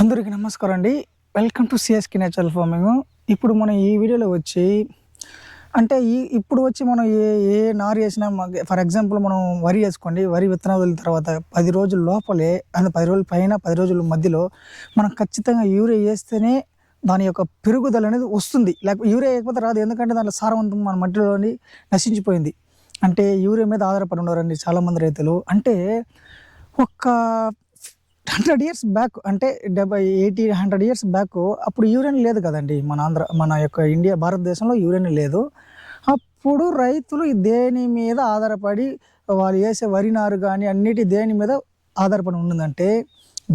అందరికీ నమస్కారం అండి. Welcome to CSK natural farming. ఇప్పుడు మనం ఈ వీడియోలో వచ్చి అంటే ఇప్పుడు వచ్చి మనం ఏ నారు ఏసినా ఫర్ ఎగ్జాంపుల్ మనం వరి ఏసుకోండి. వరి విత్తనాలు వదిలిన తర్వాత 10 రోజుల లోపలే 10 రోజుల పైన 10 రోజుల మధ్యలో మనం ఖచ్చితంగా యూరియా ఏస్తేనే దాని యొక్క పెరుగుదల అనేది వస్తుంది. లేకపోతే యూరియా ఏయకపోతే రాదు. ఎందుకంటే దాంట్లో సారవంతం మన మట్టిలోని నశించిపోయింది. అంటే యూరియా మీద ఆధారపడి ఉన్నారండి చాలామంది రైతులు. అంటే ఒక్క 100 ఇయర్స్ బ్యాక్ అంటే 70, 80, 100 ఇయర్స్ బ్యాక్ అప్పుడు యూరియన్ లేదు కదండీ. మన యొక్క భారతదేశంలో యూరియన్ లేదు. అప్పుడు రైతులు దేని మీద ఆధారపడి వాళ్ళు వేసే వరి నారు కానీ అన్నిటి దేని మీద ఆధారపడి ఉండిందంటే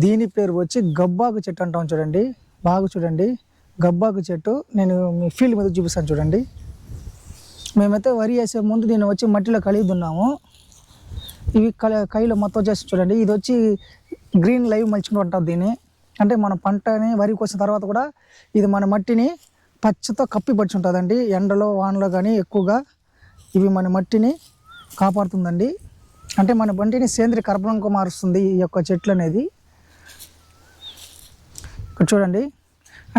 దీని పేరు వచ్చి గబ్బాకు చెట్టు అంటాం చూడండి. బాగా చూడండి, గబ్బాకు చెట్టు. నేను మీ ఫీల్డ్ మీద చూపిస్తాను చూడండి. మేమైతే వరి వేసే ముందు దీన్ని వచ్చి మట్టిలో కలిగి దున్నాము. ఇవి కైలో మొత్తం వచ్చేసి చూడండి. ఇది వచ్చి గ్రీన్ లైవ్ మల్చింగ్ అంటాం దీన్ని. అంటే మన పంటని వరి కోసిన తర్వాత కూడా ఇది మన మట్టిని పచ్చతో కప్పిపరిచి ఉంటుందండి. ఎండలో వానలో కానీ ఎక్కువగా ఇవి మన మట్టిని కాపాడుతుందండి. అంటే మన మట్టిని సేంద్రియ కర్బనంగా మారుస్తుంది ఈ యొక్క చెట్లు అనేది. ఇక్కడ చూడండి,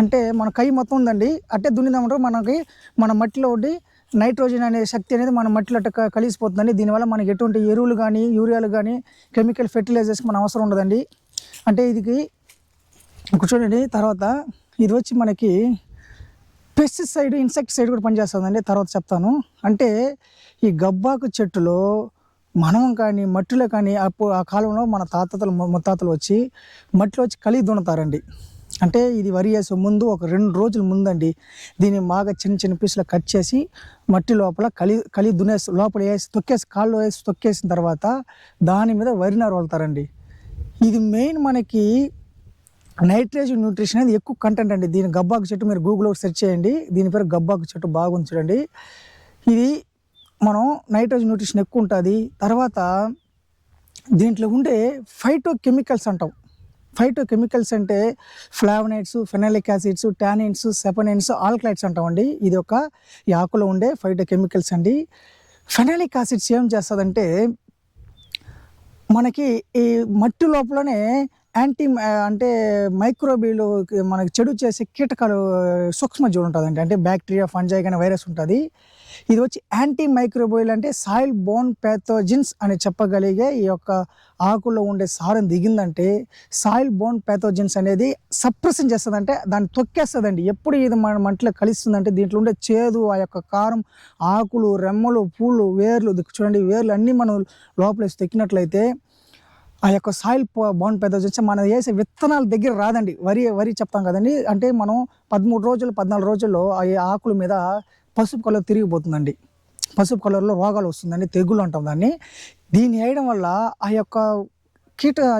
అంటే మన కై మొత్తం ఉందండి. అట్టే దున్నిదామంటే మనకి మన మట్టిలో ఉండి నైట్రోజన్ అనే శక్తి అనేది మన మట్టిలో కలిసిపోతుందండి. దీనివల్ల మనకి ఎటువంటి ఎరువులు కానీ యూరియాలు కానీ కెమికల్ ఫెర్టిలైజర్స్కి మన అవసరం ఉండదండి. అంటే ఇది చూడండి. తర్వాత ఇది వచ్చి మనకి పెస్టిసైడ్, ఇన్సెక్టిసైడ్ కూడా పనిచేస్తుందండి. తర్వాత చెప్తాను. అంటే ఈ గబ్బాకు చెట్టులో మనం కానీ మట్టిలో కానీ ఆ కాలంలో మన ముత్తాతలు వచ్చి మట్టిలో వచ్చి కలిగి దున్నుతారండి. అంటే ఇది వరి వేసే ముందు ఒక 2 రోజుల ముందండి దీన్ని బాగా చిన్న చిన్న పీసులు కట్ చేసి మట్టి లోపల కలి దున్నేసి లోపల వేసి తొక్కేసి కాళ్ళు వేసి తొక్కేసిన తర్వాత దాని మీద వరి నారు వదులుతారండి. ఇది మెయిన్ మనకి నైట్రోజన్ న్యూట్రిషన్ అనేది ఎక్కువ కంటెంట్ అండి. దీని గబ్బాకు చెట్టు మీరు గూగుల్లో సెర్చ్ చేయండి. దీని పేరు గబ్బాకు చెట్టు, బాగుంది చూడండి. ఇది మనం నైట్రోజన్ న్యూట్రిషన్ ఎక్కువ ఉంటుంది. తర్వాత దీంట్లో ఉండే ఫైటో కెమికల్స్ అంటాం. ఫైటో కెమికల్స్ అంటే ఫ్లావనైడ్స్, ఫెనాలిక్ యాసిడ్స్, టానిన్స్, సెపనైన్స్, ఆల్కలైడ్స్ అంటామండి. ఇది ఒక ఈ ఆకులో ఉండే ఫైటో కెమికల్స్ అండి. ఫెనాలిక్ యాసిడ్స్ ఏం చేస్తుందంటే మనకి ఈ మట్టి లోపలనే అంటే మైక్రోబీలు మనకి చెడు చేసే కీటకాలు సూక్ష్మజీవులు ఉంటుందండి. అంటే బ్యాక్టీరియా, ఫంజై కానీ వైరస్ ఉంటుంది. ఇది వచ్చి యాంటీ మైక్రోబోయిల్ అంటే సాయిల్ బోర్న్ ప్యాథోజన్స్ అని చెప్పగలిగే ఈ యొక్క ఆకుల్లో ఉండే సారం దిగిందంటే సాయిల్ బోర్న్ ప్యాథోజన్స్ అనేది సప్రెషన్ చేస్తుందంటే దాన్ని తొక్కేస్తుందండి. ఎప్పుడు ఇది మన మట్టిలో కలిస్తుందంటే దీంట్లో ఉండే చేదు, ఆ యొక్క కారం, ఆకులు, రెమ్మలు, పూలు, వేర్లు చూడండి. వేర్లు అన్నీ మనం లోపల తొక్కినట్లయితే ఆ యొక్క సాయిల్ బోర్న్ ప్యాథోజన్స్ మనం వేసే విత్తనాల దగ్గర రాదండి. వరి చెప్తాం కదండి. అంటే మనం 13 రోజులు 14 రోజుల్లో ఆ ఆకుల మీద పసుపు కలర్ తిరిగిపోతుందండి. పసుపు కలర్లో రోగాలు వస్తుందండి, తెగులు అంటాం దాన్ని. దీన్ని వేయడం వల్ల ఆ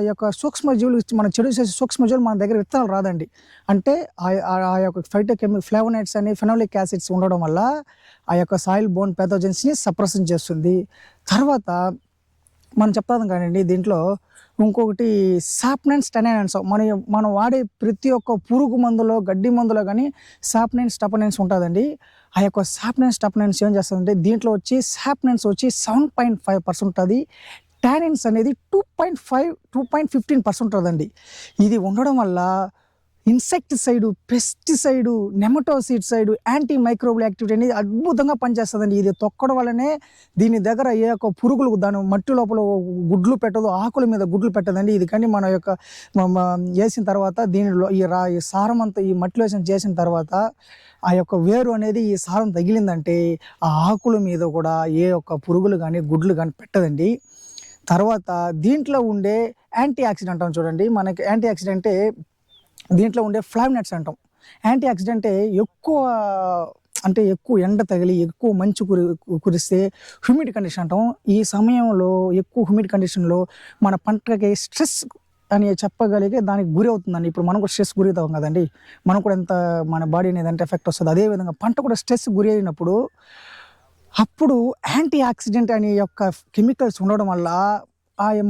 యొక్క సూక్ష్మజీవులు మనం చెడు చేసే సూక్ష్మజీవులు మన దగ్గర విత్తనాలు రాదండి. అంటే ఆ యొక్క ఫ్లావనైడ్స్ అని ఫెనోలిక్ యాసిడ్స్ ఉండడం వల్ల ఆ యొక్క సాయిల్ బోర్న్ ప్యాథోజన్స్ని సప్రెషన్ చేస్తుంది. తర్వాత మనం చెప్తాం కానివ్వండి, దీంట్లో ఇంకొకటి సాప్నైన్స్, టెనైన్స్. మనం వాడే ప్రతి ఒక్క పురుగు మందులో, గడ్డి మందులో కానీ సాప్నైన్స్, టెనైన్స్ ఉంటుందండి. ఆ యొక్క సాప్నైన్స్, టెనైన్స్ ఏం చేస్తుందంటే దీంట్లో వచ్చి సాప్నైన్స్ వచ్చి 7.5% ఉంటుంది. టానిన్స్ అనేది 2.15% ఉంటుందండి. ఇది ఉండడం వల్ల ఇన్సెక్టిసైడు, పెస్టిసైడు, నెమటోసిడ్సైడు, యాంటీ మైక్రోబల్ యాక్టివిటీ అనేది అద్భుతంగా పనిచేస్తుందండి. ఇది తొక్కడం వల్లనే దీని దగ్గర ఏ యొక్క పురుగులు దాని మట్టి లోపల గుడ్లు పెట్టదు, ఆకుల మీద గుడ్లు పెట్టదండి. ఇది కానీ మన యొక్క వేసిన తర్వాత దీనిలో ఈ సారం అంతా ఈ మట్టిలో చేసిన తర్వాత ఆ యొక్క వేరు అనేది ఈ సారం తగిలిందంటే ఆ ఆకుల మీద కూడా ఏ యొక్క పురుగులు కానీ గుడ్లు కానీ పెట్టదండి. తర్వాత దీంట్లో ఉండే యాంటీ ఆక్సిడెంట్ అంటాం చూడండి. మనకి యాంటీ ఆక్సిడెంట్ అంటే దీంట్లో ఉండే ఫ్లావనైడ్స్ అంటాం. యాంటీ ఆక్సిడెంట్ అంటే ఎక్కువ ఎండ తగిలి ఎక్కువ మంచు కురిస్తే హ్యూమిడ్ కండిషన్ అంటాం. ఈ సమయంలో ఎక్కువ హ్యూమిడ్ కండిషన్లో మన పంటకి స్ట్రెస్ అని చెప్పగలిగే దానికి గురి అవుతుందండి. ఇప్పుడు మనం కూడా స్ట్రెస్ గురి అవుతాం కదండి. మనం కూడా మన బాడీ అనేది ఎంత ఎఫెక్ట్ వస్తుంది. అదేవిధంగా పంట కూడా స్ట్రెస్ గురి అయినప్పుడు అప్పుడు యాంటీ ఆక్సిడెంట్ అనే యొక్క కెమికల్స్ ఉండడం వల్ల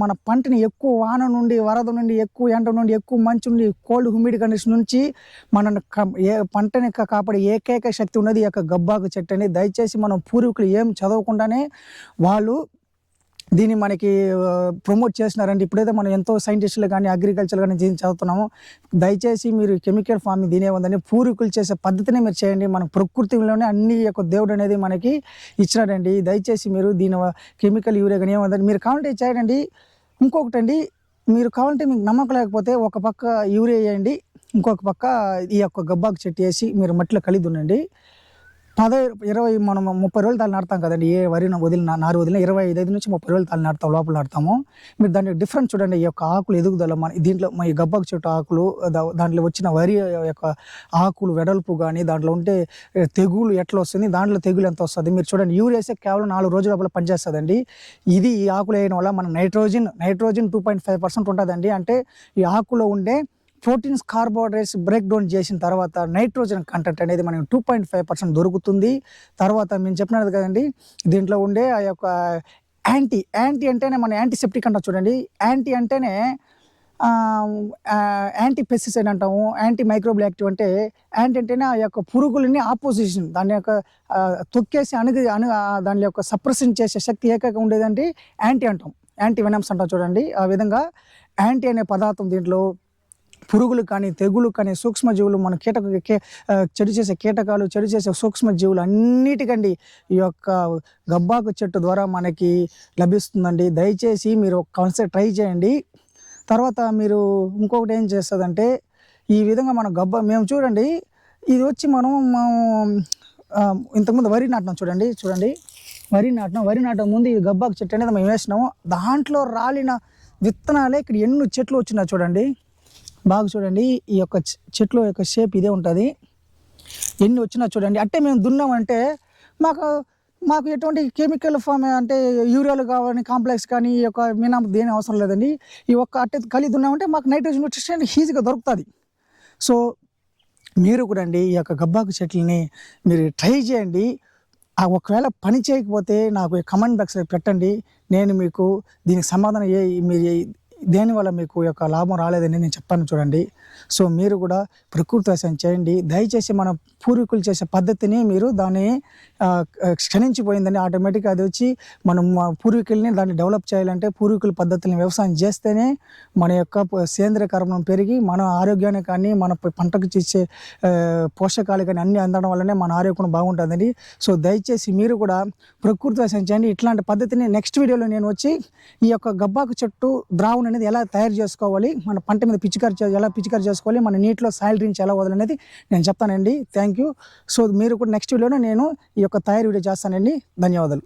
మన పంటని ఎక్కువ వాన నుండి, వరద నుండి, ఎక్కువ ఎండ నుండి, ఎక్కువ మంచు నుండి, కోల్డ్ హ్యూమిడ్ కండిషన్ నుంచి పంటని కాపాడే ఏకైక శక్తి ఉన్నది ఈ యొక్క గబ్బాకు చెట్టు అని. దయచేసి మనం పూర్వీకులు ఏం చదవకుండానే వాళ్ళు దీన్ని మనకి ప్రమోట్ చేస్తున్నారండి. ఇప్పుడైతే మనం ఎంతో సైంటిస్టులు కానీ అగ్రికల్చర్ కానీ దీన్ని చదువుతున్నాము. దయచేసి మీరు కెమికల్ ఫార్మింగ్ దీనే ఉందని పూర్వీకులు చేసే పద్ధతినే మీరు చేయండి. మన ప్రకృతిలోనే అన్ని యొక్క దేవుడు అనేది మనకి ఇచ్చినాడండి. దయచేసి మీరు దీని కెమికల్ యూరియా కానీ ఏముందని మీరు కావాలంటే చేయండి. ఇంకొకటండి, మీరు కావాలంటే మీకు నమ్మకం లేకపోతే ఒక పక్క యూరియా వేయండి, ఇంకొక పక్క ఈ యొక్క గబ్బాకు చెట్టు వేసి మీరు మట్టిలో కలిగి ఉండండి. 20 మనం 30 రోజులు తాళ్ళు నాటుతాం కదండి. ఏ వరిన వదిలిన నారు వదిలిన 25 నుంచి 30 రోజులు తాళ్ళు నాటుతాం, లోపల నాటుతాము. మీరు దాని డిఫరెన్స్ చూడండి. ఈ యొక్క ఆకులు ఎదుగుదల దీంట్లో ఈ గబ్బాకు చెట్టు ఆకులు, దాంట్లో వచ్చిన వరి యొక్క ఆకులు వెడల్పు కానీ, దాంట్లో ఉంటే తెగులు ఎట్లా వస్తుంది, దాంట్లో తెగులు ఎంత వస్తుంది మీరు చూడండి. యూరియా వేస్తే కేవలం 4 రోజుల లోపల పనిచేస్తుందండి. ఇది ఈ ఆకులు వేయడం వల్ల మన నైట్రోజన్ 2.5% ఉంటుందండి. అంటే ఈ ఆకులో ఉండే ప్రోటీన్స్, కార్బోహైడ్రేట్స్ బ్రేక్ డౌన్ చేసిన తర్వాత నైట్రోజన్ కంటెంట్ అనేది మనకి 2.5% దొరుకుతుంది. తర్వాత మేము చెప్పినది కదండి, దీంట్లో ఉండే ఆ యొక్క యాంటీ అంటేనే మన యాంటీసెప్టిక్ అంటాం చూడండి. యాంటీ అంటేనే యాంటీ పెస్టిసైడ్ అంటాము, యాంటీ మైక్రోబియల్ యాక్టివ్. అంటే యాంటీ అంటేనే ఆ యొక్క పురుగులని ఆపోజిషన్, దాని యొక్క తొక్కేసి దాని యొక్క సప్రెషన్ చేసే శక్తి ఏకైక ఉండేదంటే యాంటీ అంటాం, యాంటీ వెనమ్స్ అంటాం చూడండి. ఆ విధంగా యాంటీ అనే పదార్థం దీంట్లో పురుగులు కానీ, తెగులు కానీ, సూక్ష్మజీవులు, మన చెడు చేసే కీటకాలు, చెడు చేసే సూక్ష్మజీవులు అన్నిటికండి ఈ యొక్క గబ్బాకు చెట్టు ద్వారా మనకి లభిస్తుందండి. దయచేసి మీరు కాన్సెప్ట్ ట్రై చేయండి. తర్వాత మీరు ఇంకొకటి ఏం చేస్తుందంటే, ఈ విధంగా మన మేము చూడండి, ఇది వచ్చి మనం ఇంతకుముందు వరి నాటినాం చూడండి. వరి నాటడం ముందు ఈ గబ్బాకు చెట్టు అనేది మేము వేసినాము. దాంట్లో రాలిన విత్తనాలే ఇక్కడ ఎన్ని చెట్లు వచ్చినా చూడండి, బాగా చూడండి. ఈ యొక్క చెట్ల యొక్క షేప్ ఇదే ఉంటుంది. ఎన్ని వచ్చినా చూడండి. అంటే మేము దున్నామంటే మాకు ఎటువంటి కెమికల్ ఫామ్ అంటే యూరియాలు కావాలి, కాంప్లెక్స్ కానీ, ఈ యొక్క మీనా దేని అవసరం లేదండి. ఈ ఒక్క అట్టే కలిగి దున్నామంటే మాకు నైట్రోజన్ న్యూట్రిషన్ ఈజీగా దొరుకుతుంది. సో మీరు కూడా అండి ఈ యొక్క గబ్బాకు చెట్లని మీరు ట్రై చేయండి. ఒకవేళ పని చేయకపోతే నాకు కమెంట్ బాక్స్లో పెట్టండి. నేను మీకు దీనికి సమాధానం మీరు దేనివల్ల మీకు యొక్క లాభం రాలేదని నేను చెప్పాను చూడండి. సో మీరు కూడా ప్రకృతి వ్యవసాయం చేయండి. దయచేసి మన పూర్వీకులు చేసే పద్ధతిని మీరు దాన్ని క్షణించిపోయిందని ఆటోమేటిక్గా అది వచ్చి మనం పూర్వీకుల్ని దాన్ని డెవలప్ చేయాలంటే పూర్వీకుల పద్ధతులను వ్యవసాయం చేస్తేనే మన యొక్క సేంద్రియ కర్మం పెరిగి మన ఆరోగ్యాన్ని కానీ, మన పంటకు చేసే పోషకాలు కానీ అన్నీ అందడం వల్లనే మన ఆరోగ్యం బాగుంటుందండి. సో దయచేసి మీరు కూడా ప్రకృతి వ్యవసాయం చేయండి. ఇట్లాంటి పద్ధతిని నెక్స్ట్ వీడియోలో నేను వచ్చి ఈ యొక్క గబ్బాకు చెట్టు ద్రావణం అనేది ఎలా తయారు చేసుకోవాలి, మన పంట మీద ఎలా పిచికారి చేసుకోవాలి, మన నీటిలో సాయిల్ డ్రింక్స్ ఎలా వదలనేది నేను చెప్తానండి. Thank you. సో మీరు కూడా నెక్స్ట్ వీడియోలో నేను ఈ యొక్క తయారీ వీడియో చేస్తానండి. ధన్యవాదాలు.